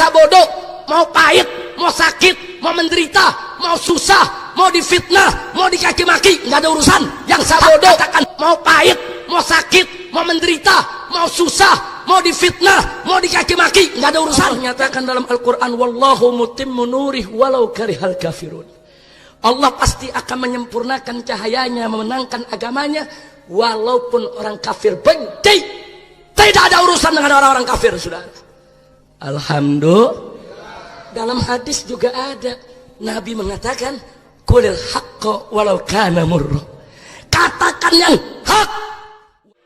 masa bodoh, mau pahit, mau sakit, mau menderita, mau susah, mau difitnah, mau dikaki maki, nggak ada urusan. Yang sa bodoh katakan mau pahit, mau sakit, mau menderita, mau susah, mau difitnah, mau dikaki maki, nggak ada urusan. Allah nyatakan dalam Al-Quran, wallahu mutimmu nurih walau karihal kafirun. Allah pasti akan menyempurnakan cahayanya, memenangkan agamanya, walaupun orang kafir benci. Tidak ada urusan dengan orang-orang kafir, saudara. Alhamdulillah. Dalam hadis juga ada, Nabi mengatakan, qulil haqqo walau kana murra. Katakan yang hak.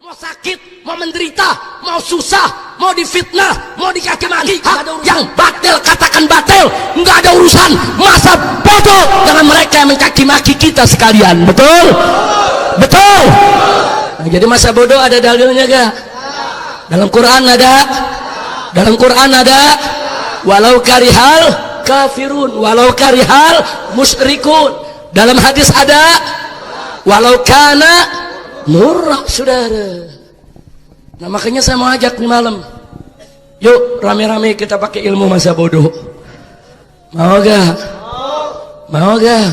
Mau sakit, mau menderita, mau susah, mau difitnah, mau dikaki maki, yang batil katakan batil, nggak ada urusan. Masa bodoh dengan mereka yang mencaci maki kita sekalian. Betul? Betul? Nah, jadi masa bodoh ada dalilnya gak? Dalam Quran ada? Dalam Quran ada? Walau karihal kafirun, walau karihal musyrikun. Dalam hadis ada? Walau kana murah, saudara. Nah makanya saya mau ajak nih malam, yuk rame-rame kita pakai ilmu masa bodoh. Mau gak? Mau gak?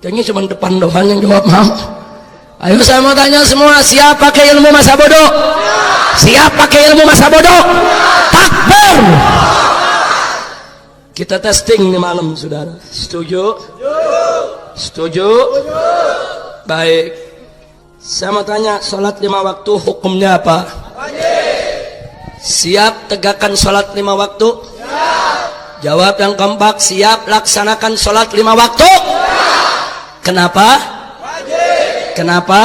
Kayaknya cuma depan doang yang jawab mau. Ayo saya mau tanya semua, siap pakai ilmu masa bodoh? Siap pakai ilmu masa bodoh? Takbir. Kita testing nih malam, saudara. Setuju? Setuju? Baik. Saya mau tanya, sholat 5 waktu hukumnya apa? Siap tegakkan sholat 5 waktu? Jawab yang kompak, siap laksanakan sholat 5 waktu? Kenapa? Kenapa?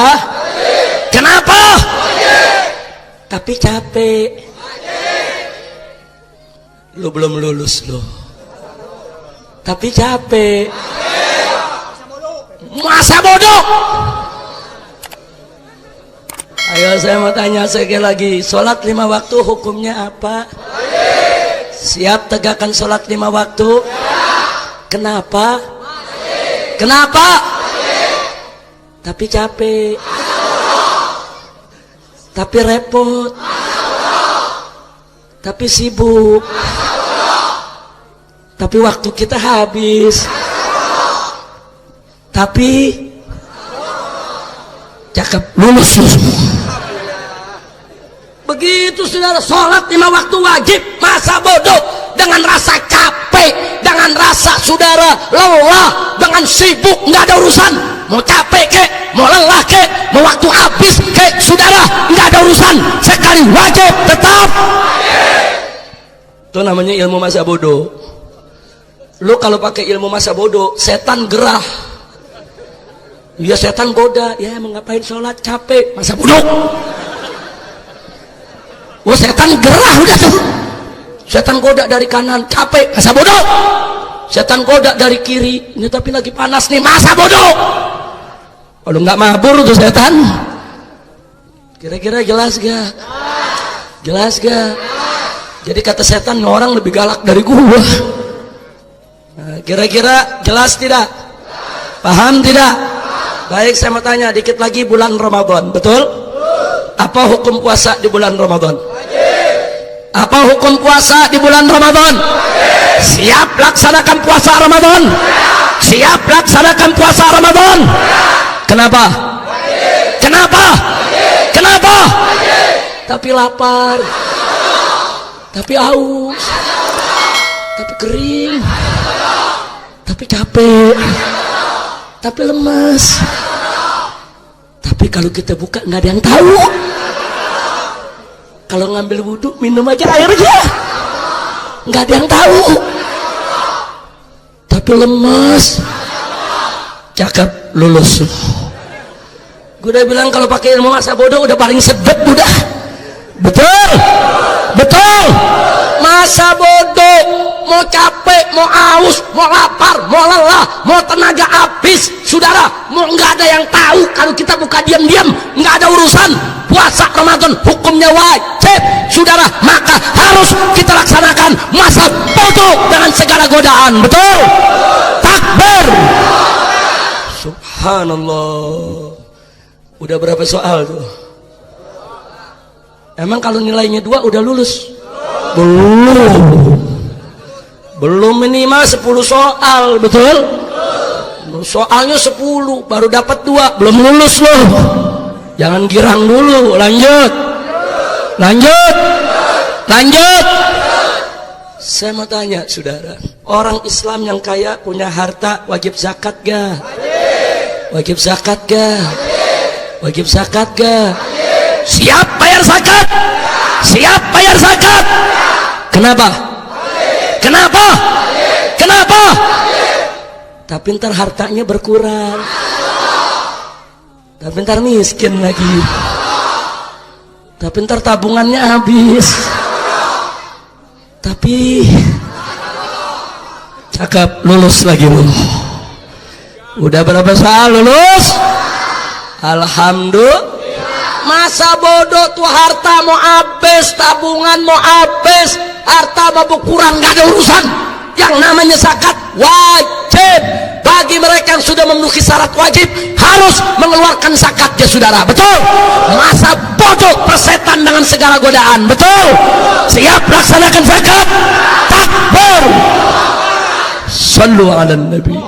Kenapa? Tapi capek. Lu belum lulus lu. Tapi capek. Masa bodoh. Ayo saya mau tanya sekali lagi, sholat 5 waktu hukumnya apa? Siap tegakkan sholat 5 waktu? Kenapa? Kenapa? Tapi capek. Tapi repot. Tapi sibuk. Tapi waktu kita habis. Tapi cakep, lulus semua. Begitu saudara, sholat 5 waktu wajib, masa bodoh dengan rasa capek, dengan rasa saudara lelah, dengan sibuk, nggak ada urusan. Mau capek kek, mau lelah kek, mau waktu habis kek, saudara nggak ada urusan. Sekali wajib tetap. Itu namanya ilmu masa bodoh. Lu kalau pakai ilmu masa bodoh, setan gerah. Ya setan goda, ya mau ngapain sholat, capek, masa bodoh. Wah setan gerah udah tuh. Setan goda dari kanan, capek, masa bodoh. Setan goda dari kiri, ini tapi lagi panas nih, masa bodoh. Kalau nggak mabur tuh setan. Kira-kira jelas gak? Jelas gak? Jadi kata setan, orang lebih galak dari gua. Nah, kira-kira jelas tidak? Paham tidak? Baik, saya mau tanya, dikit lagi bulan Ramadan, betul? Apa hukum puasa di bulan Ramadan? Apa hukum puasa di bulan Ramadan? Siap laksanakan puasa Ramadan? Siap laksanakan puasa Ramadan? Kenapa? Kenapa? Kenapa? Tapi lapar, tapi haus, tapi kering, tapi capek, tapi lemas. Tapi kalau kita buka nggak ada yang tahu. Kalau ngambil wudhu minum aja airnya, nggak ada yang tahu. Tapi lemas, cakep, lulus. Gue udah bilang kalau pakai ilmu masa bodoh udah paling sedep udah. Betul, betul. Masa bodoh, mau capek, mau aus, mau lapar, mau lelah, mau tenaga habis, saudara, mau nggak ada yang tahu. Kalau kita buka diam-diam, nggak ada urusan. Puasa Ramadan hukumnya wajib, saudara, maka harus kita laksanakan masa bodoh dengan segala godaan. Betul? Takbir. Subhanallah. Udah berapa soal tuh? Emang kalau nilainya 2 udah lulus? Belum. Belum minimal 10 soal, betul? Soalnya 10, baru dapat 2, belum lulus loh. Jangan girang dulu, lanjut. Saya mau tanya saudara, orang Islam yang kaya punya harta wajib zakat gak? Wajib zakat gak? Wajib zakat gak? Siap bayar zakat? Siap bayar zakat? Kenapa? Kenapa? Kenapa? Tapi ntar hartanya berkurang, tapi ntar miskin lagi, tapi ntar tabungannya habis. Tapi cakep, lulus lagi lu. Udah berapa soal lulus? Alhamdulillah. Masa bodoh tuh, harta mau habis, tabungan mau habis, harta mau berkurang, gak ada urusan. Yang namanya zakat wajib bagi mereka yang sudah memenuhi syarat wajib, harus mengeluarkan zakatnya saudara, betul? Masa bodoh persetan dengan segala godaan, betul? Siap laksanakan zakat? Takbir. Sallu ala nabi.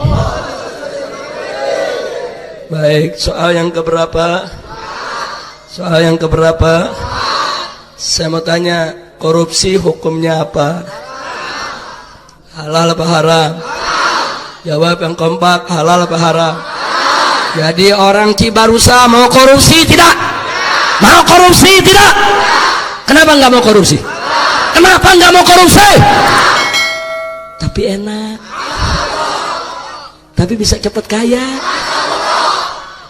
Baik, soal yang keberapa? Soal yang keberapa? Saya mau tanya, korupsi hukumnya apa? Halal apa haram? Jawab yang kompak, halal apa haram? Jadi orang Cibarusa mau korupsi tidak? Mau korupsi tidak? Kenapa nggak mau korupsi? Kenapa nggak mau korupsi? Tapi enak, tapi bisa cepat kaya,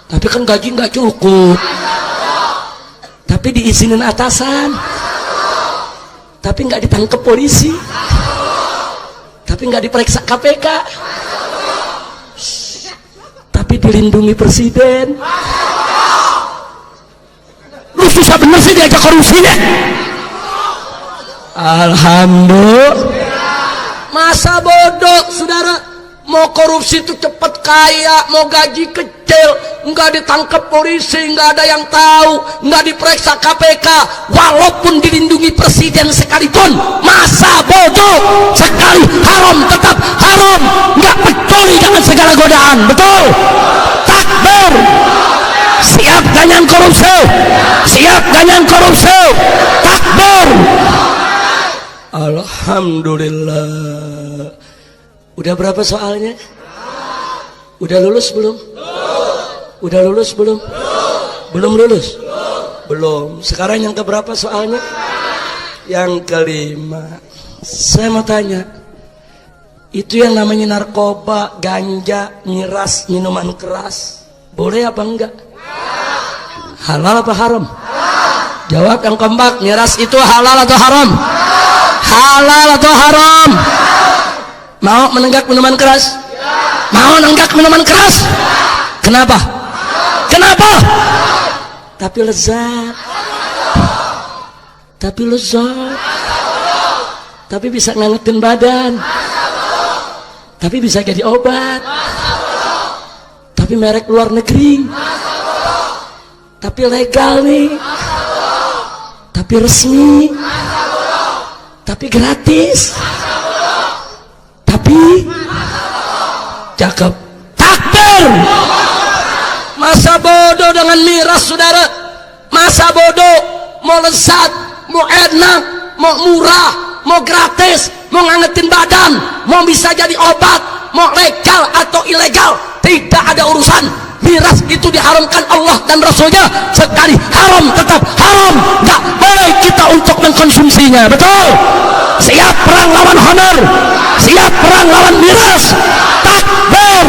tapi kan gaji nggak cukup, tapi diizinin atasan, tapi nggak ditangkap polisi, tapi nggak diperiksa KPK, tapi dilindungi presiden. Lu susah bener sih diajak korupsinya. Alhamdulillah. Masa bodoh saudara, mau korupsi itu cepat kaya, mau gaji kecil, nggak ditangkap polisi, nggak ada yang tahu, nggak diperiksa KPK, walaupun dilindungi presiden sekalipun. Masa bodoh sekali, haram tetap haram, nggak peduli dengan segala godaan, betul? Takbir. Siap ganyan korupsi, siap ganyan korupsi. Takbir. Alhamdulillah. Udah berapa soalnya? Udah lulus belum? Udah lulus belum? Belum lulus? Belum. Sekarang yang keberapa soalnya? Yang kelima. Saya mau tanya, itu yang namanya narkoba, ganja, miras, minuman keras, boleh apa enggak? Halal apa haram? Jawab yang kompak, miras itu halal atau haram? Halal atau haram? Mau menenggak minuman keras? Mau nenggak minuman keras? Kenapa? Kenapa? Tapi lezat. Tapi lezat. Tapi bisa ngangetin badan. Tapi bisa jadi obat. Tapi merek luar negeri. Tapi legal nih. Tapi resmi. Tapi gratis. Tapi cakep. Takbir. Masa bodoh dengan miras saudara. Masa bodoh mau lezat, mau enak, mau murah, mau gratis, mau ngangetin badan, mau bisa jadi obat, mau legal atau ilegal, tidak ada urusan. Miras itu diharamkan Allah dan Rasulnya, sekali haram tetap haram, gak boleh kita untuk mengkonsumsinya, betul? Siap perang lawan honor, siap perang lawan miras. Takbir.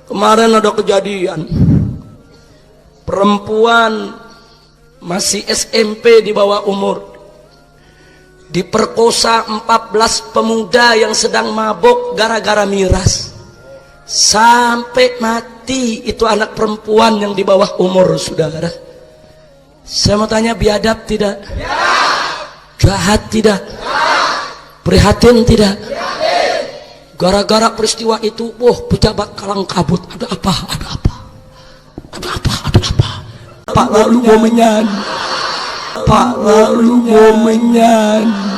Kemarin ada kejadian perempuan masih SMP di bawah umur diperkosa 14 pemuda yang sedang mabuk gara-gara miras sampai mati. Itu anak perempuan yang di bawah umur saudara. Saya mau tanya, biadab tidak? Jahat tidak? Prihatin tidak? Gara-gara peristiwa itu, pejabat kalang kabut. Ada apa? Ada apa? Ada apa? Ada apa? Pak lalu mau menyanyi. Pak lalu mau menyanyi.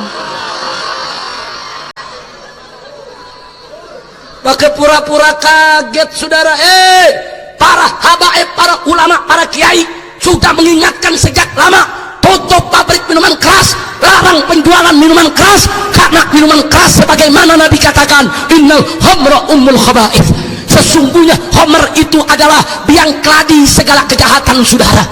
pakai pura-pura kaget saudara. Para habaib, para ulama, para kiai sudah mengingatkan sejak lama, tutup pabrik minuman keras, larang penjualan minuman keras, karena minuman keras sebagaimana Nabi katakan, innal khamra ummul khaba'ith, sesungguhnya khamr itu adalah biang keladi segala kejahatan saudara.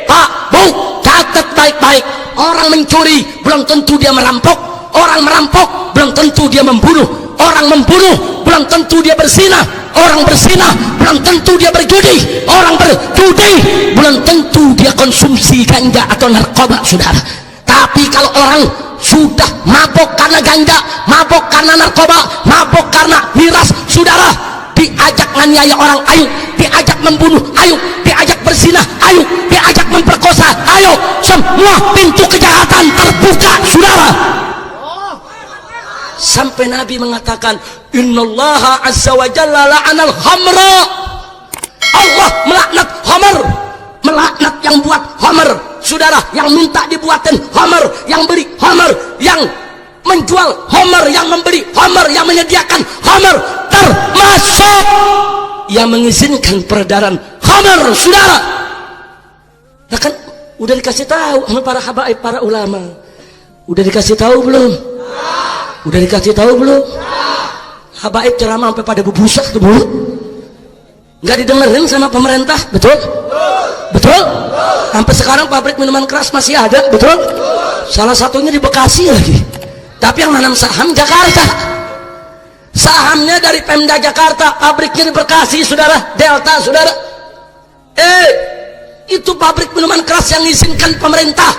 Pak, Bu, catat baik-baik, orang mencuri belum tentu dia merampok, orang merampok belum tentu dia membunuh, orang membunuh belum tentu dia berzinah, orang berzinah belum tentu dia berjudi, orang berjudi belum tentu dia konsumsi ganja atau narkoba saudara. Tapi kalau orang sudah mabok karena ganja, mabok karena narkoba, mabok karena miras saudara, diajak nganiaya orang, ayo, diajak membunuh, ayo, diajak berzinah, ayo, diajak memperkosa, ayo, semua pintu kejahatan terbuka saudara. Sampai Nabi mengatakan, innallaha azza wa jalla la'anal khamra, Allah melaknat khamr, melaknat yang buat khamr saudara, yang minta dibuatin khamr, yang beri khamr, yang menjual khamr, yang memberi khamr, yang menyediakan khamr, termasuk yang mengizinkan peredaran khamr saudara. Nah kan udah dikasih tahu sama para habaib, para ulama, udah dikasih tahu belum? Udah dikasih tahu belum? Habaib ceramah sampai pada bebusak tuh Bu, nggak didengerin sama pemerintah, betul? Betul? Sampai sekarang pabrik minuman keras masih ada, betul? Salah satunya di Bekasi lagi, tapi yang nanam saham Jakarta, sahamnya dari Pemda Jakarta, pabriknya di Bekasi saudara, Delta saudara. Itu pabrik minuman keras yang mengizinkan pemerintah,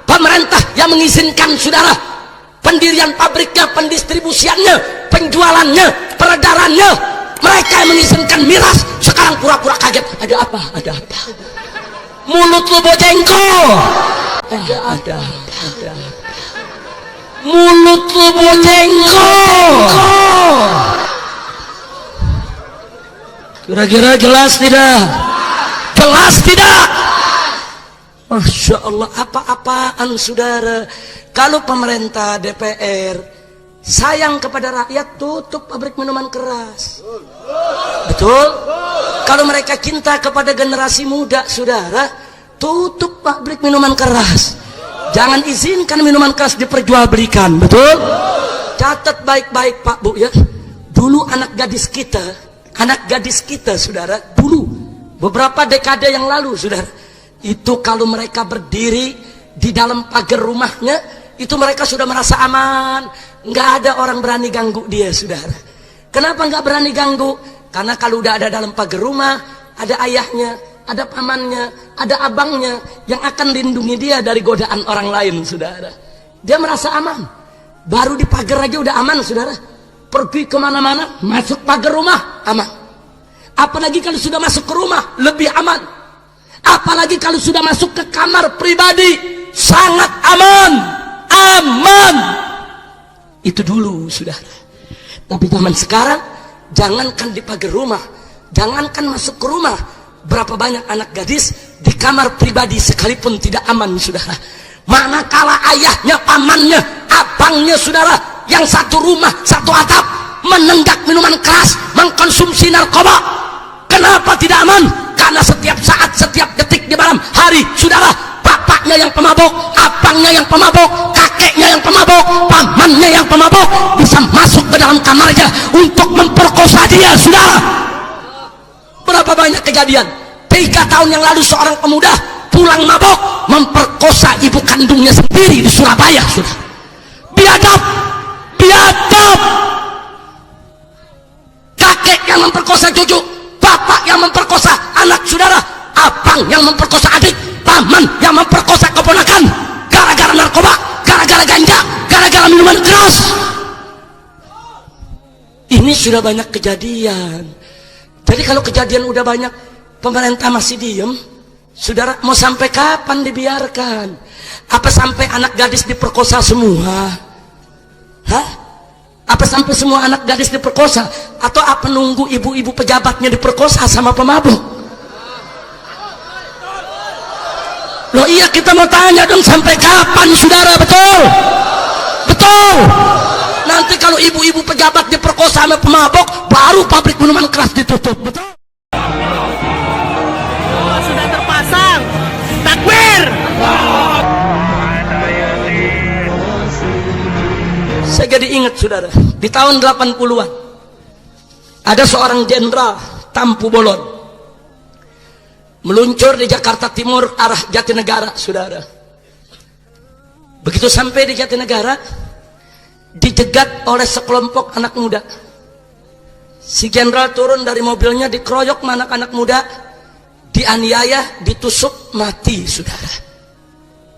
pemerintah yang mengizinkan saudara, pendirian pabriknya, pendistribusiannya, penjualannya, peredarannya, mereka yang mengizinkan miras. Sekarang pura-pura kaget, ada apa? Ada apa? Mulut lu bojengko, ada mulut lu bojengko. Kira-kira jelas tidak? Jelas tidak? Masya Allah, apa-apaan saudara. Kalau pemerintah, DPR sayang kepada rakyat, tutup pabrik minuman keras, betul? Kalau mereka cinta kepada generasi muda saudara, tutup pabrik minuman keras, jangan izinkan minuman keras diperjualbelikan, betul? Catat baik-baik Pak Bu ya, dulu anak gadis kita saudara, dulu beberapa dekade yang lalu saudara, itu kalau mereka berdiri di dalam pagar rumahnya, itu mereka sudah merasa aman, nggak ada orang berani ganggu dia saudara. Kenapa nggak berani ganggu? Karena kalau udah ada dalam pagar rumah, ada ayahnya, ada pamannya, ada abangnya yang akan lindungi dia dari godaan orang lain saudara. Dia merasa aman, baru di pagar aja udah aman saudara. Pergi kemana-mana, masuk pagar rumah aman. Apalagi kalau sudah masuk ke rumah, lebih aman. Apalagi kalau sudah masuk ke kamar pribadi, sangat aman. Aman. Itu dulu saudara. Tapi zaman sekarang, jangankan di pagar rumah, jangankan masuk ke rumah, berapa banyak anak gadis di kamar pribadi sekalipun tidak aman saudara. Manakala ayahnya, pamannya, abangnya saudara, yang satu rumah, satu atap, menenggak minuman keras, mengkonsumsi narkoba, kenapa tidak aman? Karena setiap saat, setiap detik di malam hari saudara, bapaknya yang pemabok, abangnya yang pemabok, kakeknya yang pemabok, pamannya yang pemabok, bisa masuk ke dalam kamarnya untuk memperkosa dia saudara. Berapa banyak kejadian? 3 tahun yang lalu seorang pemuda pulang mabok memperkosa ibu kandungnya sendiri di Surabaya saudara. Biadab, biadab. Kakek yang memperkosa cucu, bapak yang memperkosa anak saudara, abang yang memperkosa adik, paman yang memperkosa keponakan, gara-gara narkoba, gara-gara ganja, gara-gara minuman keras. Ini sudah banyak kejadian. Jadi kalau kejadian udah banyak, pemerintah masih diem, saudara, mau sampai kapan dibiarkan? Apa sampai anak gadis diperkosa semua? Hah? Apa sampai semua anak gadis diperkosa? Atau apa nunggu ibu-ibu pejabatnya diperkosa sama pemabuk? Loh iya, kita mau tanya dong, sampai kapan saudara? Betul? Betul? Nanti kalau ibu-ibu pejabat diperkosa sama pemabok, baru pabrik minuman keras ditutup. Betul? Sudah terpasang. Takbir. Saya jadi ingat saudara, di tahun 80-an ada seorang jenderal Tampu Bolon meluncur di Jakarta Timur arah Jatinegara, saudara. Begitu sampai di Jatinegara, dijegat oleh sekelompok anak muda. Si jenderal turun dari mobilnya, dikeroyok sama anak-anak muda, dianiaya, ditusuk, mati, saudara.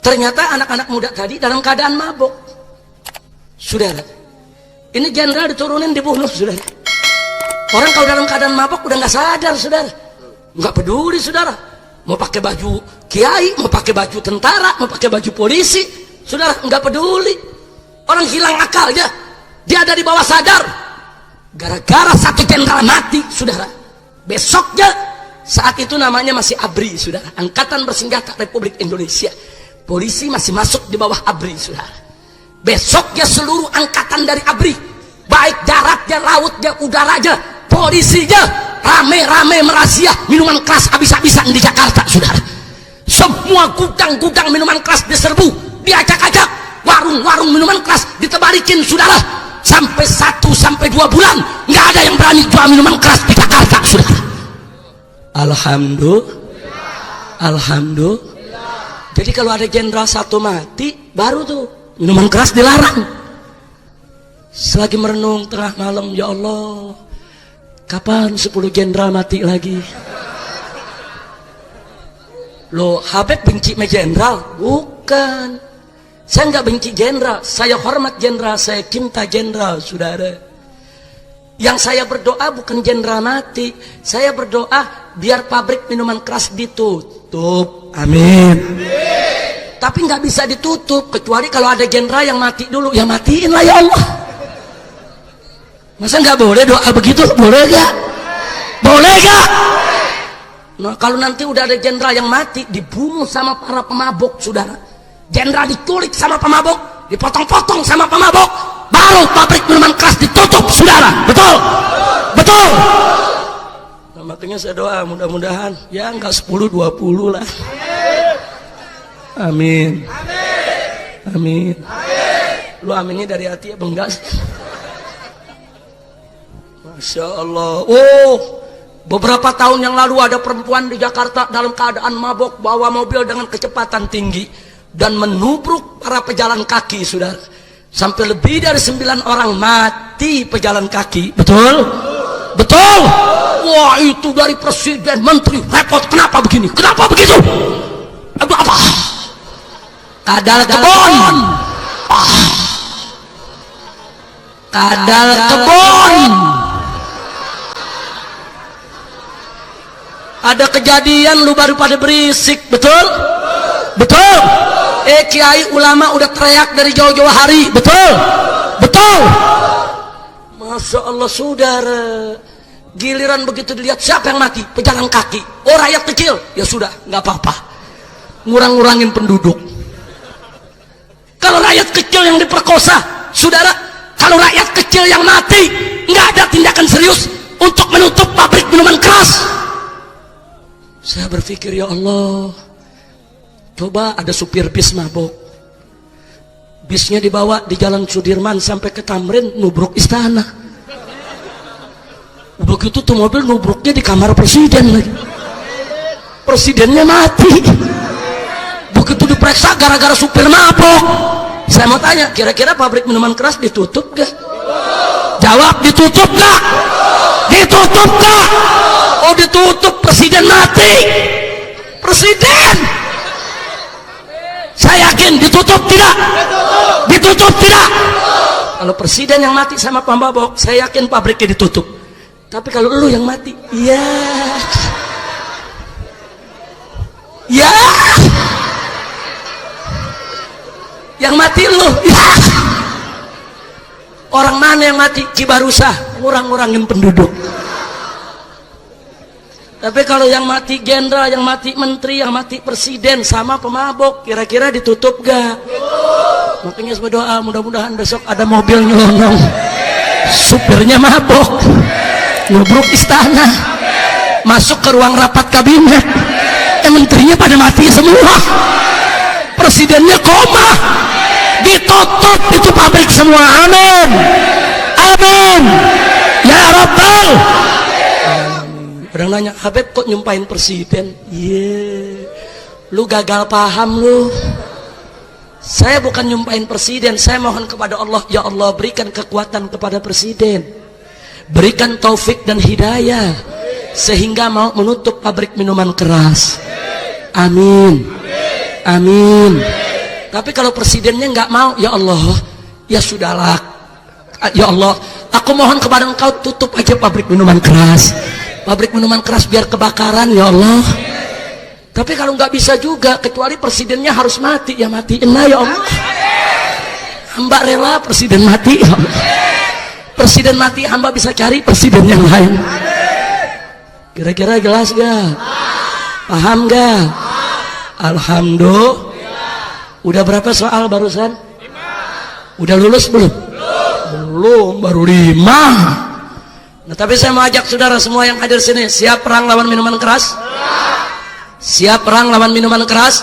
Ternyata anak-anak muda tadi dalam keadaan mabok, saudara. Ini jenderal diturunin, dibunuh, saudara. Orang kalau dalam keadaan mabok udah nggak sadar, saudara. Nggak peduli, saudara. Mau pakai baju kiai, mau pakai baju tentara, mau pakai baju polisi, saudara, nggak peduli. Orang hilang akalnya, dia ada di bawah sadar. Gara-gara satu jenderal mati, saudara. Besoknya, saat itu namanya masih ABRI, saudara, Angkatan Bersenjata Republik Indonesia. Polisi masih masuk di bawah ABRI, saudara. Besoknya seluruh angkatan dari ABRI, baik daratnya, lautnya, udaranya, polisinya, rame-rame merazia minuman keras habis-habisan di Jakarta, saudara. Semua gudang-gudang minuman keras diserbu, diacak-acak, warung-warung minuman keras ditebalikin, saudara. Sampai 1-2 bulan nggak ada yang berani jual minuman keras di Jakarta, saudara. Alhamdulillah. Jadi kalau ada jenderal satu mati, baru tuh minuman keras dilarang. Selagi merenung tengah malam, ya Allah, kapan 10 jenderal mati lagi? Loh, Habib benci sama jenderal? Bukan. Saya nggak benci jenderal, saya hormat jenderal, saya cinta jenderal, saudara. Yang saya berdoa bukan jenderal mati, saya berdoa biar pabrik minuman keras ditutup. Amin. Tapi nggak bisa ditutup kecuali kalau ada jenderal yang mati dulu, ya matiin lah, ya Allah. Masa nggak boleh doa begitu? Boleh gak? Boleh gak? Nah, kalau nanti udah ada jenderal yang mati, dibunuh sama para pemabok, saudara. Jenderal diculik sama pemabok, dipotong-potong sama pemabok, baru pabrik minuman keras ditutup, saudara. Betul? Betul? Nah, makanya saya doa mudah-mudahan ya nggak 10-20 lah. Amin. Amin. Lu aminnya dari hati apa enggak sih? Masya Allah. Oh, beberapa tahun yang lalu ada perempuan di Jakarta dalam keadaan mabok, bawa mobil dengan kecepatan tinggi dan menubruk para pejalan kaki, saudara. Sampai lebih dari 9 orang mati pejalan kaki. Betul? Betul? Wah, itu dari presiden, menteri, repot. Kenapa begini? Kenapa begitu? Aduh, apa? Kadal kebon. Kadal kebon. Ada kejadian lu baru pada berisik, betul? Betul? Kiai ulama udah teriak dari jauh-jauh hari, betul? Betul? Masya Allah, saudara. Giliran begitu dilihat siapa yang mati? Pejalan kaki. Oh, rakyat kecil. Ya sudah, nggak apa-apa. Ngurang-ngurangin penduduk. Kalau rakyat kecil yang diperkosa, saudara, kalau rakyat kecil yang mati, nggak ada tindakan serius untuk menutup pabrik minuman keras. Saya berpikir, ya Allah, coba ada supir bis mabok, bisnya dibawa di Jalan Sudirman sampai ke Tamrin, nubruk istana. Begitu tuh mobil nubruknya di kamar presiden lagi, presidennya mati. Begitu diperiksa gara-gara supir mabok. Saya mau tanya, kira-kira pabrik minuman keras ditutup gak? Jawab, ditutup gak? Ditutup gak? Oh, ditutup, presiden mati. Presiden, saya yakin ditutup tidak? Ditutup tidak? Kalau presiden yang mati sama pemabok, saya yakin pabriknya ditutup. Tapi kalau lu yang mati, iya, ya, yang mati lu, ya. Orang mana yang mati? Cibarusah, ngurang-ngurangin penduduk. Tapi kalau yang mati jenderal, yang mati menteri, yang mati presiden sama pemabok, kira-kira ditutup gak? Makanya semua doa, mudah-mudahan besok ada mobil nyelonong, supirnya mabok, nubruk istana, masuk ke ruang rapat kabinet, yang menterinya pada mati semua, presidennya koma, ditutup itu pabrik semua. Amin, amin ya Rabbal. Orang nanya, Habib kok nyumpahin presiden? Iya, lu gagal paham lu. Saya bukan nyumpahin presiden, saya mohon kepada Allah, ya Allah berikan kekuatan kepada presiden, berikan taufik dan hidayah sehingga mau menutup pabrik minuman keras. Amin, amin. Tapi kalau presidennya nggak mau, ya Allah, ya sudahlah, ya Allah, aku mohon kepada Engkau tutup aja pabrik minuman keras. Pabrik minuman keras biar kebakaran, ya Allah. Tapi kalau nggak bisa juga, kecuali presidennya harus mati, ya matiin lah ya Allah. Hamba rela presiden mati, ya Allah. Presiden mati, hamba bisa cari presiden yang lain. Kira-kira jelas gak? Paham gak? Alhamdulillah. Udah berapa soal barusan? 5. Udah lulus belum? Belum, baru 5. Nah, tapi saya mau ajak saudara semua yang hadir sini, siap perang lawan minuman keras? Siap perang lawan minuman keras?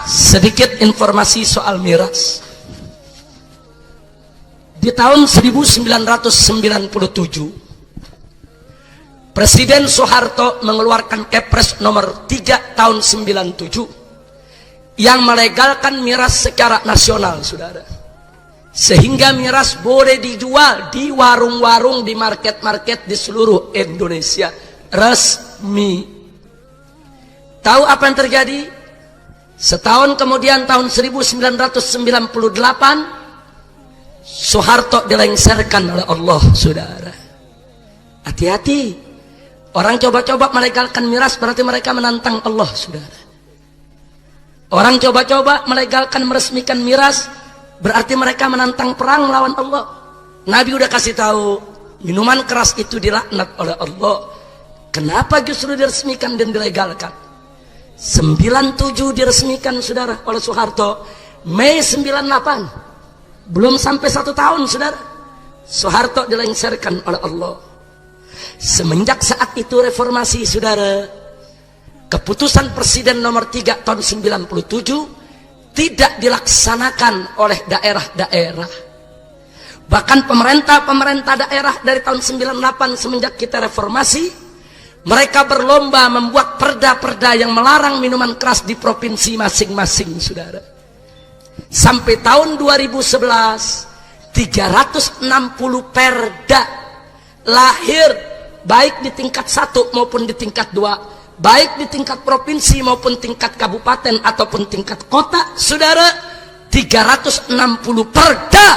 Sedikit informasi soal miras. Di tahun 1997, Presiden Soeharto mengeluarkan Kepres nomor 3 tahun 97 yang melegalkan miras secara nasional, saudara. Sehingga miras boleh dijual di warung-warung, di market-market di seluruh Indonesia. Resmi. Tahu apa yang terjadi? Setahun kemudian tahun 1998 Soeharto dilengsarkan oleh Allah, saudara. Hati-hati. Orang coba-coba melegalkan miras berarti mereka menantang Allah, saudara. Orang coba-coba melegalkan, meresmikan miras berarti mereka menantang perang lawan Allah. Nabi udah kasih tahu, minuman keras itu dilaknat oleh Allah. Kenapa justru diresmikan dan dilegalkan? 97 diresmikan, saudara, oleh Soeharto. Mei 98, belum sampai 1 tahun, saudara, Soeharto dilengsarkan oleh Allah. Semenjak saat itu reformasi, saudara. Keputusan Presiden nomor 3 tahun 97 tidak dilaksanakan oleh daerah-daerah. Bahkan pemerintah daerah dari tahun 98 semenjak kita reformasi, mereka berlomba membuat perda-perda yang melarang minuman keras di provinsi masing-masing, saudara. Sampai tahun 2011, 360 perda lahir, baik di tingkat 1 maupun di tingkat 2. Baik di tingkat provinsi maupun tingkat kabupaten ataupun tingkat kota, saudara. 360 perda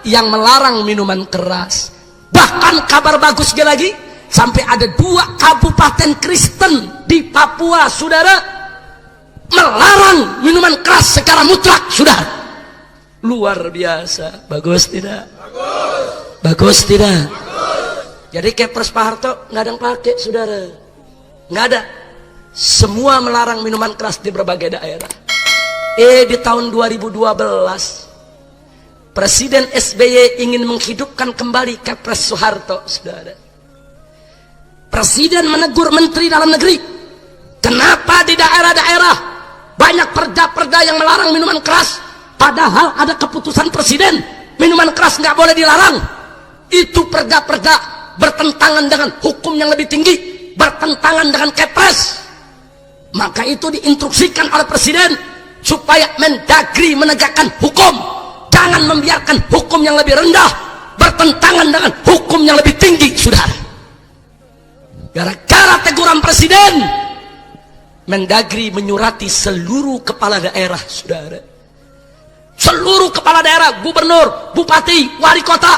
yang melarang minuman keras. Bahkan kabar bagusnya lagi, sampai ada 2 kabupaten Kristen di Papua, saudara, melarang minuman keras secara mutlak, saudara. Luar biasa. Bagus tidak? Bagus tidak? Jadi Kepres Pak Harto nggak ada yang pakai, saudara. Nggak ada. Semua melarang minuman keras di berbagai daerah. Di tahun 2012 Presiden SBY ingin menghidupkan kembali Kepres Soeharto, saudara. Presiden menegur Menteri Dalam Negeri, kenapa di daerah-daerah banyak perda-perda yang melarang minuman keras, padahal ada keputusan Presiden minuman keras nggak boleh dilarang. Itu perda-perda bertentangan dengan hukum yang lebih tinggi, bertentangan dengan Kepres. Maka itu diinstruksikan oleh Presiden supaya Mendagri menegakkan hukum, jangan membiarkan hukum yang lebih rendah bertentangan dengan hukum yang lebih tinggi, saudara. Gara-gara teguran Presiden, Mendagri menyurati seluruh kepala daerah, saudara. Seluruh kepala daerah, gubernur, bupati, wali kota,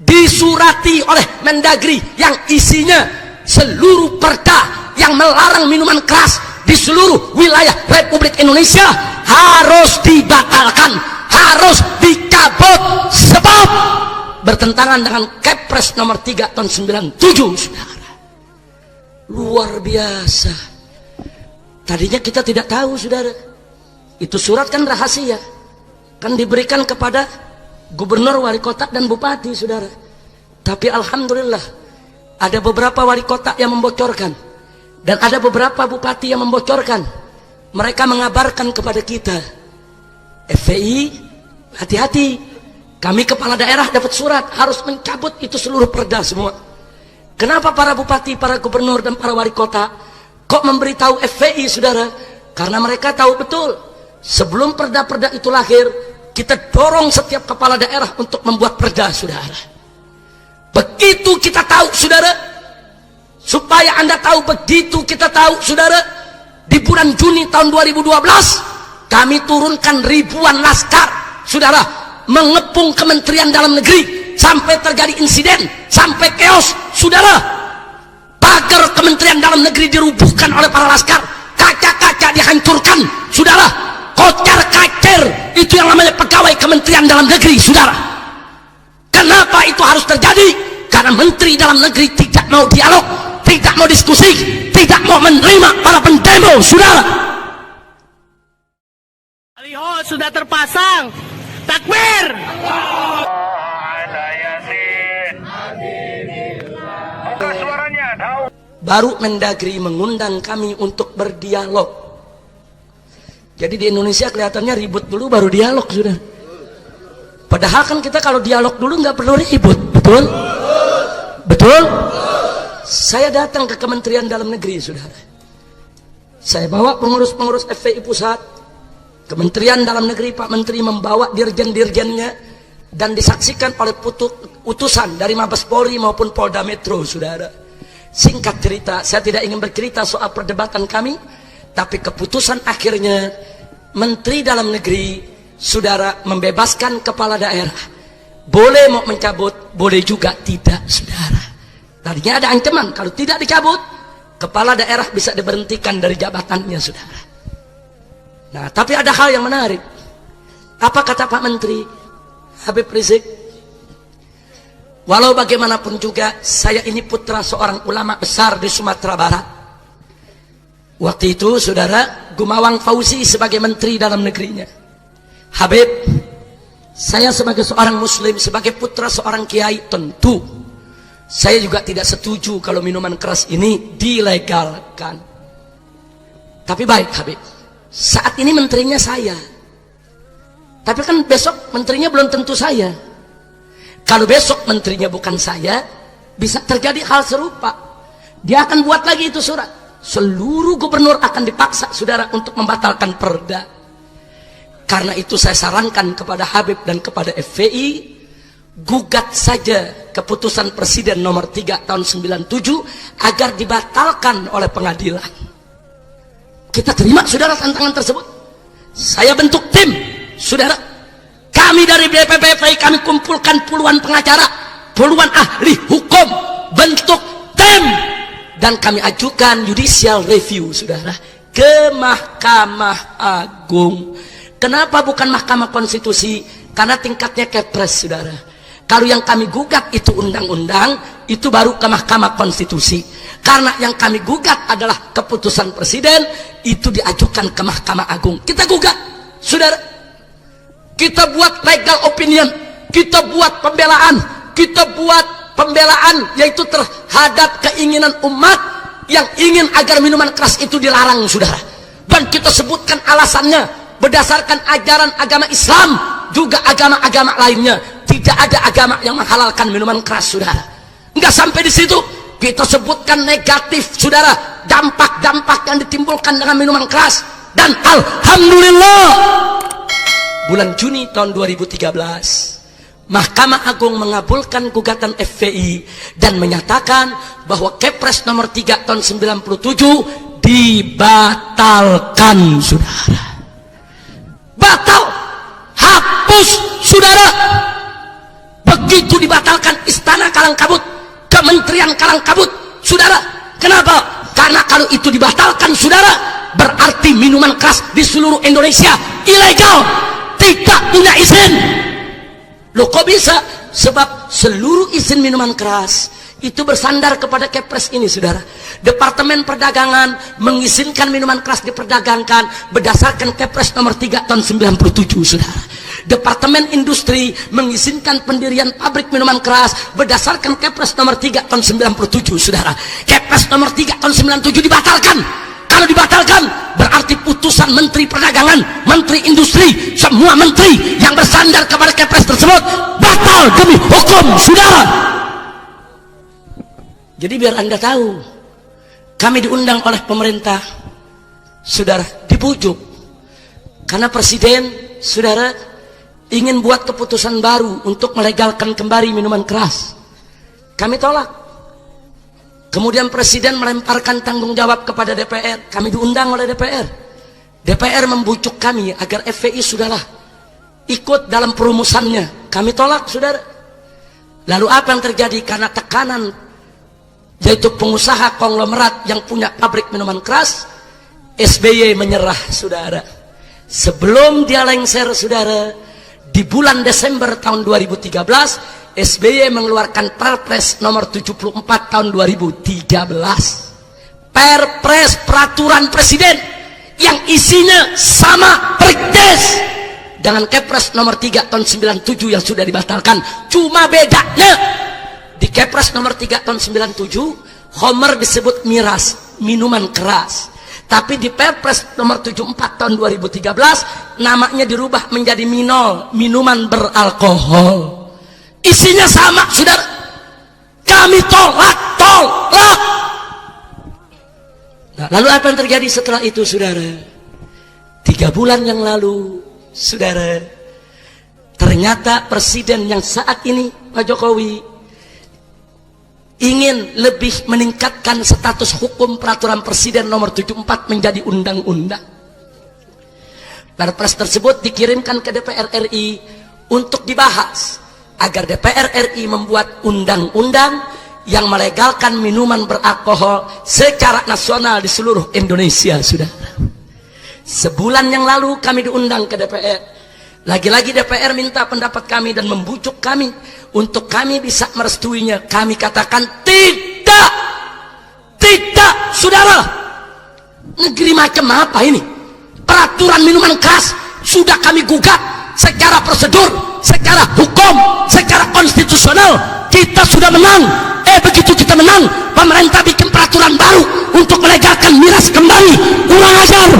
disurati oleh Mendagri yang isinya seluruh perda yang melarang minuman keras di seluruh wilayah Republik Indonesia harus dibatalkan, harus dicabut, sebab bertentangan dengan Kepres nomor 3 tahun 97, saudara. Luar biasa. Tadinya kita tidak tahu, saudara. Itu surat kan rahasia, kan diberikan kepada gubernur, wali kota, dan bupati, saudara. Tapi alhamdulillah ada beberapa wali kota yang membocorkan, dan ada beberapa bupati yang membocorkan. Mereka mengabarkan kepada kita, FPI hati-hati, kami kepala daerah dapat surat harus mencabut itu seluruh perda semua. Kenapa para bupati, para gubernur, dan para wali kota kok memberitahu FPI, saudara? Karena mereka tahu betul sebelum perda-perda itu lahir, kita dorong setiap kepala daerah untuk membuat perda, saudara. Begitu kita tahu, saudara, supaya Anda tahu, begitu kita tahu, saudara, di bulan Juni tahun 2012 kami turunkan ribuan laskar, saudara, mengepung Kementerian Dalam Negeri sampai terjadi insiden, sampai chaos, saudara. Pagar Kementerian Dalam Negeri dirubuhkan oleh para laskar, kaca-kaca dihancurkan, saudara. Kocar-kacir, itu yang namanya pegawai Kementerian Dalam Negeri, saudara. Kenapa itu harus terjadi? Karena Menteri Dalam Negeri tidak mau dialog, tidak mau diskusi, tidak mau menerima para pendemo, saudara. Baliho sudah terpasang. Takbir! Baru Mendagri mengundang kami untuk berdialog. Jadi di Indonesia kelihatannya ribut dulu baru dialog, sudah. Padahal kan kita kalau dialog dulu nggak perlu ribut, betul? Betul? Saya datang ke Kementerian Dalam Negeri, saudara. Saya bawa pengurus-pengurus FPI pusat, Kementerian Dalam Negeri, Pak Menteri membawa dirjen-dirjennya, dan disaksikan oleh utusan dari Mabes Polri maupun Polda Metro, saudara. Singkat cerita, saya tidak ingin bercerita soal perdebatan kami, tapi keputusan akhirnya Menteri Dalam Negeri, saudara, membebaskan kepala daerah. Boleh mau mencabut, boleh juga tidak, saudara. Tadinya ada ancaman, kalau tidak dicabut, kepala daerah bisa diberhentikan dari jabatannya, saudara. Nah, tapi ada hal yang menarik. Apa kata Pak Menteri Habib Rizik? Walau bagaimanapun juga, saya ini putra seorang ulama besar di Sumatera Barat. Waktu itu, saudara, Gumawang Fauzi sebagai Menteri Dalam Negerinya. Habib, saya sebagai seorang muslim, sebagai putra seorang kiai, tentu saya juga tidak setuju kalau minuman keras ini dilegalkan. Tapi baik, Habib, saat ini menterinya saya. Tapi kan besok menterinya belum tentu saya. Kalau besok menterinya bukan saya, bisa terjadi hal serupa. Dia akan buat lagi itu surat. Seluruh gubernur akan dipaksa, saudara, untuk membatalkan perda. Karena itu saya sarankan kepada Habib dan kepada FPI, gugat saja keputusan Presiden nomor 3 tahun 97 agar dibatalkan oleh pengadilan. Kita terima, saudara, tantangan tersebut. Saya bentuk tim, saudara. Kami dari BPPPI, kami kumpulkan puluhan pengacara, puluhan ahli hukum, bentuk tim, dan kami ajukan judicial review, saudara, ke Mahkamah Agung. Kenapa bukan Mahkamah Konstitusi? Karena tingkatnya kepres, saudara. Kalau yang kami gugat itu undang-undang, itu baru ke Mahkamah Konstitusi. Karena yang kami gugat adalah keputusan Presiden, itu diajukan ke Mahkamah Agung. Kita gugat, saudara. Kita buat legal opinion, kita buat pembelaan, yaitu terhadap keinginan umat yang ingin agar minuman keras itu dilarang, saudara. Dan kita sebutkan alasannya berdasarkan ajaran agama Islam, juga agama-agama lainnya. Tidak ada agama yang menghalalkan minuman keras, saudara. Enggak sampai di situ, kita sebutkan negatif, saudara, dampak-dampak yang ditimbulkan dengan minuman keras. Dan alhamdulillah, bulan Juni tahun 2013, Mahkamah Agung mengabulkan gugatan FPI dan menyatakan bahwa Kepres nomor 3 tahun 97 dibatalkan, saudara. Batal, hapus, saudara. Begitu dibatalkan, Istana kalang kabut, Kementerian kalang kabut, saudara. Kenapa? Karena kalau itu dibatalkan, saudara, berarti minuman keras di seluruh Indonesia ilegal, tidak punya izin. Loh, kok bisa? Sebab seluruh izin minuman keras itu bersandar kepada Kepres ini, saudara. Departemen Perdagangan mengizinkan minuman keras diperdagangkan berdasarkan Kepres nomor 3 tahun 97, saudara. Departemen Industri mengizinkan pendirian pabrik minuman keras berdasarkan Kepres nomor 3 tahun 97, saudara. Kepres nomor 3 tahun 97 dibatalkan. Kalau dibatalkan berarti putusan Menteri Perdagangan, Menteri Industri, semua menteri yang bersandar kepada Kepres tersebut batal demi hukum, saudara. Jadi biar Anda tahu, kami diundang oleh pemerintah, saudara, dibujuk karena presiden, saudara, ingin buat keputusan baru untuk melegalkan kembali minuman keras. Kami tolak. Kemudian presiden melemparkan tanggung jawab kepada DPR. Kami diundang oleh DPR. DPR membujuk kami agar FPI sudahlah ikut dalam perumusannya. Kami tolak, saudara. Lalu apa yang terjadi? Karena tekanan, yaitu pengusaha konglomerat yang punya pabrik minuman keras, SBY menyerah, saudara. Sebelum dia lengser, saudara, di bulan Desember tahun 2013 SBY mengeluarkan Perpres nomor 74 tahun 2013. Perpres peraturan presiden yang isinya sama persis dengan Kepres nomor 3 tahun 97 yang sudah dibatalkan. Cuma bedanya di Kepres nomor 3 tahun 97 Homer disebut miras, minuman keras. Tapi di Perpres nomor 74 tahun 2013 namanya dirubah menjadi minol, minuman beralkohol. Isinya sama, saudara. Kami tolak. Nah, lalu apa yang terjadi setelah itu, saudara? 3 bulan yang lalu, saudara, ternyata presiden yang saat ini, Pak Jokowi, ingin lebih meningkatkan status hukum peraturan presiden nomor 74 menjadi undang-undang. Perpres tersebut dikirimkan ke DPR RI untuk dibahas agar DPR RI membuat undang-undang yang melegalkan minuman beralkohol secara nasional di seluruh Indonesia, saudara. Sebulan yang lalu kami diundang ke DPR. Lagi-lagi DPR minta pendapat kami dan membujuk kami untuk kami bisa merestuinya. Kami katakan tidak, saudara. Negeri macam apa ini? Peraturan minuman keras sudah kami gugat secara prosedur, secara hukum, secara konstitusional. Kita sudah menang. Begitu kita menang, pemerintah bikin peraturan baru untuk melegalkan miras kembali. Kurang ajar.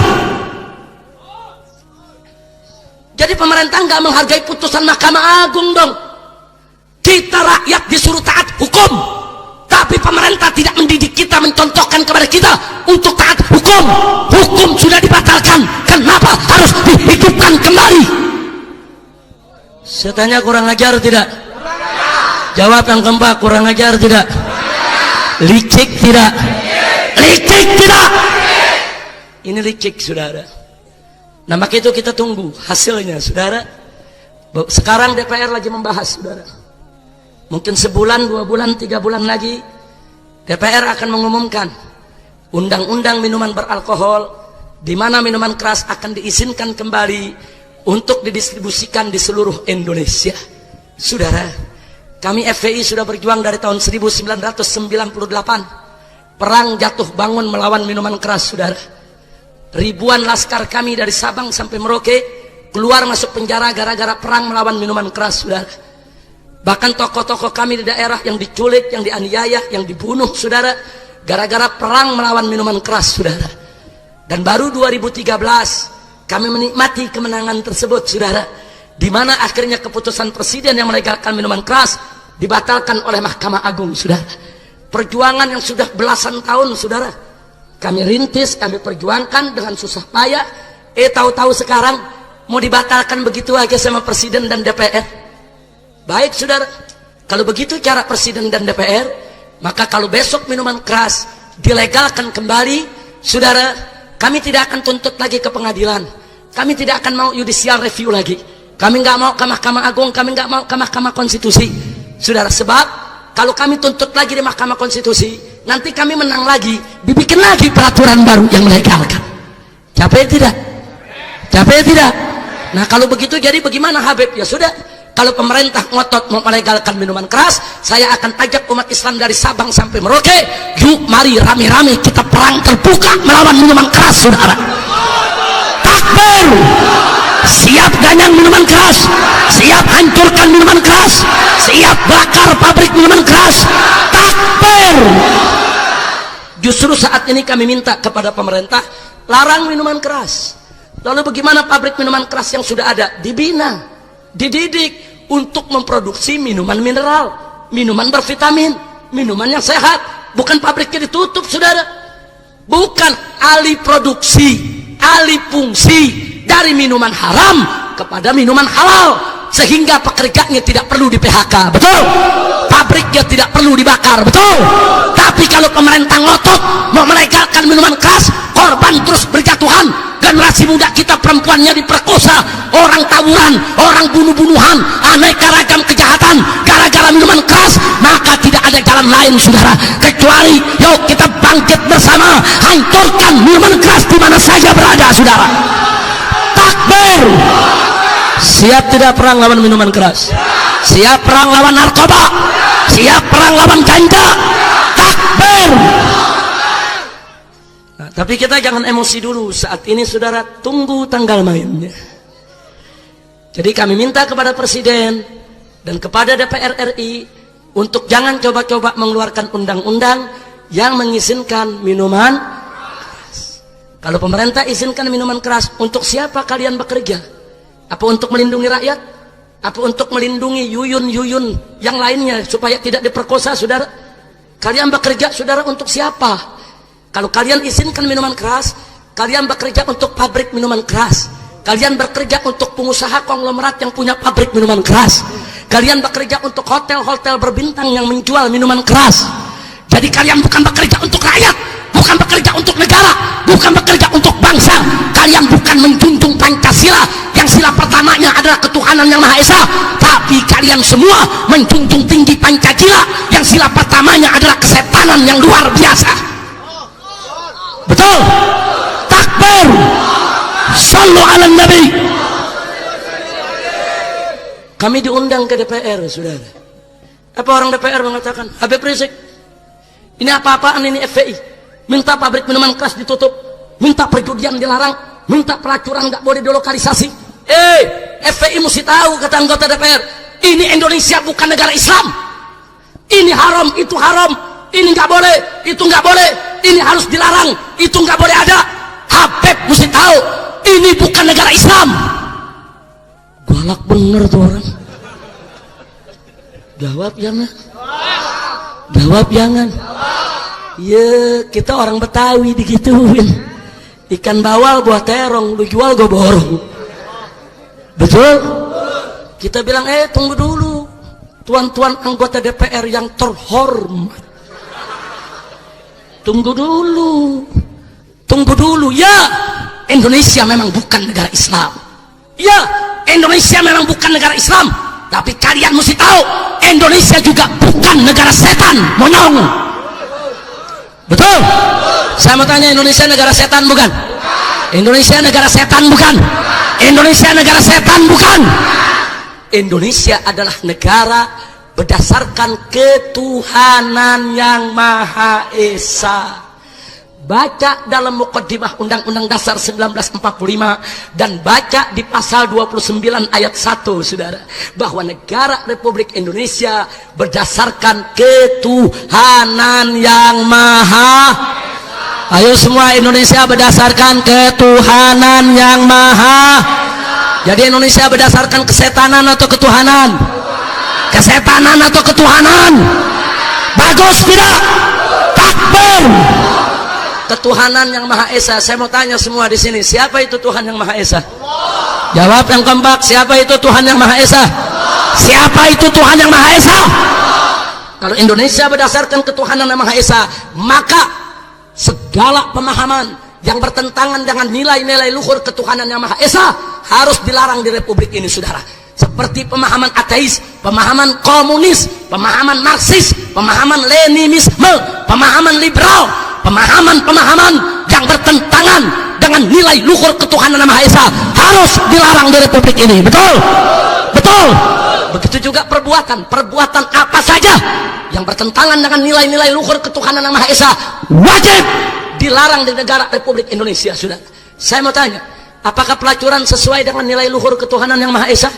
Jadi pemerintah nggak menghargai putusan Mahkamah Agung dong. Kita rakyat disuruh taat hukum, tapi pemerintah tidak mendidik kita, mencontohkan kepada kita untuk taat hukum. Hukum sudah dibatalkan, kenapa harus dihidupkan kembali? Saya tanya, kurang ajar tidak? Jawab yang keempat, kurang ajar tidak? Licik tidak? Licik tidak? Ini licik, saudara. Nah, maka itu kita tunggu hasilnya, saudara. Sekarang DPR lagi membahas, saudara. Mungkin sebulan, 2 bulan, 3 bulan lagi DPR akan mengumumkan undang-undang minuman beralkohol, di mana minuman keras akan diizinkan kembali untuk didistribusikan di seluruh Indonesia. Saudara, kami FPI sudah berjuang dari tahun 1998. Perang jatuh bangun melawan minuman keras, saudara. Ribuan laskar kami dari Sabang sampai Merauke keluar masuk penjara gara-gara perang melawan minuman keras, saudara. Bahkan tokoh-tokoh kami di daerah yang diculik, yang dianiaya, yang dibunuh, saudara, gara-gara perang melawan minuman keras, saudara. Dan baru 2013 kami menikmati kemenangan tersebut, saudara, di mana akhirnya keputusan presiden yang melegalkan minuman keras dibatalkan oleh Mahkamah Agung, saudara. Perjuangan yang sudah belasan tahun, saudara, kami rintis, kami perjuangkan dengan susah payah. Tahu-tahu sekarang mau dibatalkan begitu aja sama presiden dan DPR. Baik, saudara, kalau begitu cara presiden dan DPR, maka kalau besok minuman keras dilegalkan kembali, saudara, kami tidak akan tuntut lagi ke pengadilan. Kami tidak akan mau judicial review lagi. Kami nggak mau ke Mahkamah Agung, kami nggak mau ke Mahkamah Konstitusi, saudara. Sebab kalau kami tuntut lagi di Mahkamah Konstitusi, nanti kami menang lagi, dibikin lagi peraturan baru yang melegalkan. Capek tidak? Capek tidak? Nah, kalau begitu jadi bagaimana, Habib? Ya sudah, Kalau pemerintah ngotot mau melegalkan minuman keras, saya akan ajak umat Islam dari Sabang sampai Merauke, yuk mari rame-rame kita perang terbuka melawan minuman keras, saudara. Takbir! Siap ganyang minuman keras, siap hancurkan minuman keras, siap bakar pabrik minuman keras. Takbir! Justru saat ini kami minta kepada pemerintah, larang minuman keras. Lalu bagaimana pabrik minuman keras yang sudah ada? Dibina, dididik untuk memproduksi minuman mineral, minuman bervitamin, minuman yang sehat. Bukan pabriknya ditutup, saudara. Bukan, alih produksi, alih fungsi dari minuman haram kepada minuman halal, sehingga pekerjanya tidak perlu di PHK, betul? Pabriknya tidak perlu dibakar, betul? Tapi kalau pemerintah ngotot mau melegalkan minuman keras, korban terus berjatuhan, generasi muda kita perempuannya diperkosa, orang tawuran, orang bunuh-bunuhan, aneka ragam kejahatan gara-gara minuman keras. Maka tidak ada jalan lain, saudara, kecuali yuk kita bangkit bersama, hancurkan minuman keras di mana saja berada, saudara. Takbir! Siap tidak perang lawan minuman keras? Siap perang lawan narkoba? Siap perang lawan ganja? Takbir! Nah, tapi kita jangan emosi dulu saat ini, saudara. Tunggu tanggal mainnya. Jadi kami minta kepada Presiden dan kepada DPR RI untuk jangan coba-coba mengeluarkan undang-undang yang mengizinkan minuman keras. Kalau pemerintah izinkan minuman keras, untuk siapa kalian bekerja? Apa untuk melindungi rakyat? Apa untuk melindungi yuyun-yuyun yang lainnya supaya tidak diperkosa, saudara? Kalian bekerja, saudara, untuk siapa? Kalau kalian izinkan minuman keras, kalian bekerja untuk pabrik minuman keras. Kalian bekerja untuk pengusaha konglomerat yang punya pabrik minuman keras. Kalian bekerja untuk hotel-hotel berbintang yang menjual minuman keras. Jadi kalian bukan bekerja untuk rakyat, bukan bekerja untuk negara, bukan bekerja untuk bangsa. Kalian bukan menjunjung Pancasila yang sila pertamanya adalah ketuhanan yang Maha Esa, tapi kalian semua menjunjung tinggi Pancasila yang sila pertamanya adalah kesetanan yang luar biasa. Betul? Takbir! Sallu ala Nabi. Kami diundang ke DPR, saudara. Apa orang DPR mengatakan, Habib Rizik, ini apa-apaan ini FPI? Minta pabrik minuman keras ditutup, minta perjudian dilarang, minta pelacuran nggak boleh dilokalisasi. FPI mesti tahu, kata anggota DPR, ini Indonesia bukan negara Islam. Ini haram, itu haram. Ini nggak boleh, itu nggak boleh. Ini harus dilarang, itu nggak boleh ada. Habib mesti tahu, ini bukan negara Islam. Galak bener tuh orang. Jawab jangan. Jawab jangan. Ya, kita orang Betawi digituin. Ikan bawal buah terong, lu jual gue borong. Betul? Kita bilang, tunggu dulu, tuan-tuan anggota DPR yang terhormat. Tunggu dulu. Ya, Indonesia memang bukan negara Islam. Ya, Indonesia memang bukan negara Islam. Tapi kalian mesti tahu, Indonesia juga bukan negara setan, monyong. Betul? Saya mau tanya, Indonesia negara setan bukan? Indonesia negara setan bukan? Indonesia negara setan bukan? Indonesia adalah negara berdasarkan ketuhanan yang Maha Esa. Baca dalam muqaddimah Undang-Undang Dasar 1945 dan baca di pasal 29 ayat 1, saudara, bahwa negara Republik Indonesia berdasarkan ketuhanan yang Maha Esa. Ayo semua, Indonesia berdasarkan ketuhanan yang Maha Esa. Jadi Indonesia berdasarkan kesetanan atau ketuhanan? Kesetanan atau ketuhanan? Bagus tidak? Takbir! Ketuhanan yang Maha Esa. Saya mau tanya semua di sini, siapa itu Tuhan yang Maha Esa? Allah. Jawab yang kompak, siapa itu Tuhan yang Maha Esa? Allah. Siapa itu Tuhan yang Maha Esa? Allah. Kalau Indonesia berdasarkan ketuhanan yang Maha Esa, maka segala pemahaman yang bertentangan dengan nilai-nilai luhur ketuhanan yang Maha Esa harus dilarang di Republik ini, saudara. Seperti pemahaman ateis, pemahaman komunis, pemahaman Marxis, pemahaman Leninisme, pemahaman liberal, pemahaman-pemahaman yang bertentangan dengan nilai luhur ketuhanan yang Maha Esa harus dilarang di Republik ini. Betul? Betul? Begitu juga perbuatan apa saja yang bertentangan dengan nilai-nilai luhur ketuhanan yang Maha Esa wajib dilarang di negara Republik Indonesia. Sudah, saya mau tanya, apakah pelacuran sesuai dengan nilai luhur ketuhanan yang Maha Esa?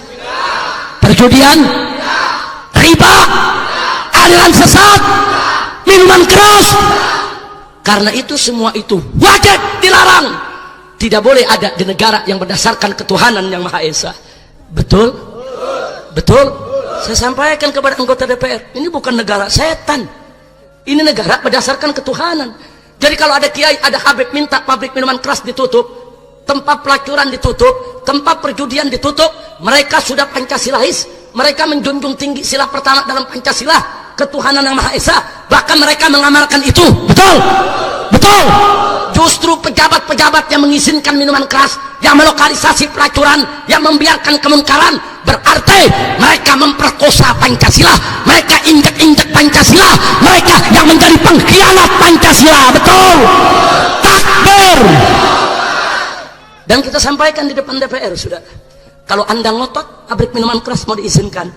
Perjudian, riba, aliran sesat, minuman keras. Karena itu semua itu wajib dilarang. Tidak boleh ada di negara yang berdasarkan ketuhanan yang Maha Esa. Betul? Betul? Saya sampaikan kepada anggota DPR, ini bukan negara setan. Ini negara berdasarkan ketuhanan. Jadi kalau ada kiai, ada habib minta pabrik minuman keras ditutup, tempat pelacuran ditutup, tempat perjudian ditutup, mereka sudah Pancasilais, mereka menjunjung tinggi sila pertama dalam Pancasila, ketuhanan yang Maha Esa, bahkan mereka mengamalkan itu. Betul? Betul? Justru pejabat-pejabat yang mengizinkan minuman keras, yang melokalisasi pelacuran, yang membiarkan kemungkaran, berarti mereka memperkosa Pancasila, mereka injak-injak Pancasila, mereka yang menjadi pengkhianat Pancasila. Betul? Takbir. Dan kita sampaikan di depan DPR, sudah. Kalau anda ngotot pabrik minuman keras mau diizinkan,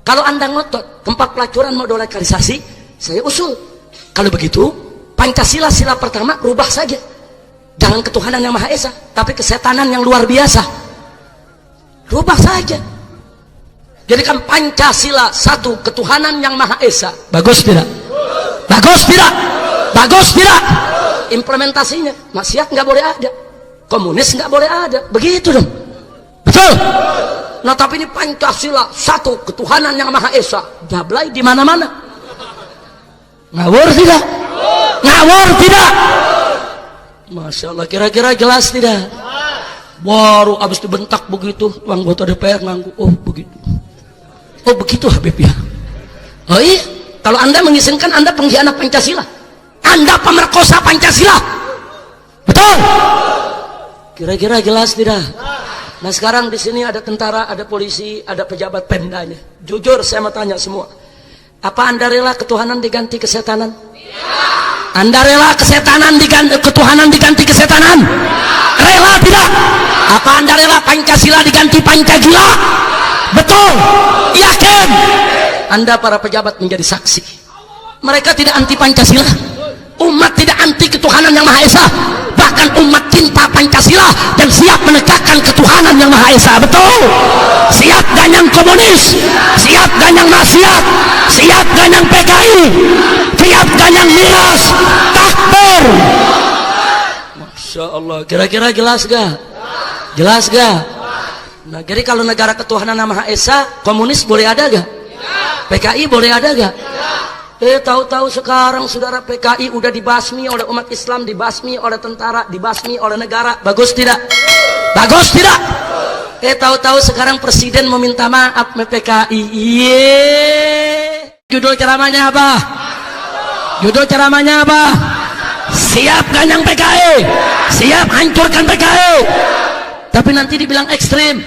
kalau anda ngotot tempat pelacuran mau dilokalisasi, saya usul. Kalau begitu, Pancasila sila pertama rubah saja, jangan ketuhanan yang Maha Esa, tapi kesetanan yang luar biasa. Rubah saja. Jadikan Pancasila satu, ketuhanan yang Maha Esa. Bagus tidak? Bagus tidak? Bagus tidak? Implementasinya maksiat nggak boleh ada, komunis nggak boleh ada, begitu dong. Betul? Nah tapi ini Pancasila satu, ketuhanan yang Maha Esa, jablay di mana-mana. Ngawur tidak? Ngawur tidak? Masya Allah, kira-kira jelas tidak? Baru abis dibentak begitu, anggota DPR nganggu, oh begitu. Oh begitu Habib ya? Oh iya, kalau anda mengizinkan anda pengkhianat Pancasila, anda pemerkosa Pancasila. Betul? Kira-kira jelas tidak? Nah sekarang di sini ada tentara, ada polisi, ada pejabat Pemdanya. Jujur saya mau tanya semua, apa anda rela ketuhanan diganti kesetanan? Anda rela kesetanan diganti ketuhanan diganti kesetanan? Rela tidak? Apa anda rela Pancasila diganti Pancasila? Betul? Yakin? Anda para pejabat menjadi saksi. Mereka tidak anti Pancasila. Umat tidak anti ketuhanan yang Maha Esa. Bahkan umat cinta Pancasila dan siap menegakkan ketuhanan yang Maha Esa. Betul? Siap ganyang komunis, siap ganyang maksiat, siap ganyang PKI, siap ganyang miras. Takbir. Masya Allah, kira-kira jelas gak? Jelas gak? Nah jadi kalau negara ketuhanan yang Maha Esa, komunis boleh ada gak? PKI boleh ada gak? Tahu-tahu sekarang saudara, PKI udah dibasmi oleh umat Islam, dibasmi oleh tentara, dibasmi oleh negara. Bagus tidak? Bagus tidak? Tahu-tahu sekarang presiden meminta maaf sama PKI. Judul ceramahnya apa? Judul ceramahnya apa? Siap ganyang PKI, siap hancurkan PKI. Tapi nanti dibilang ekstrim.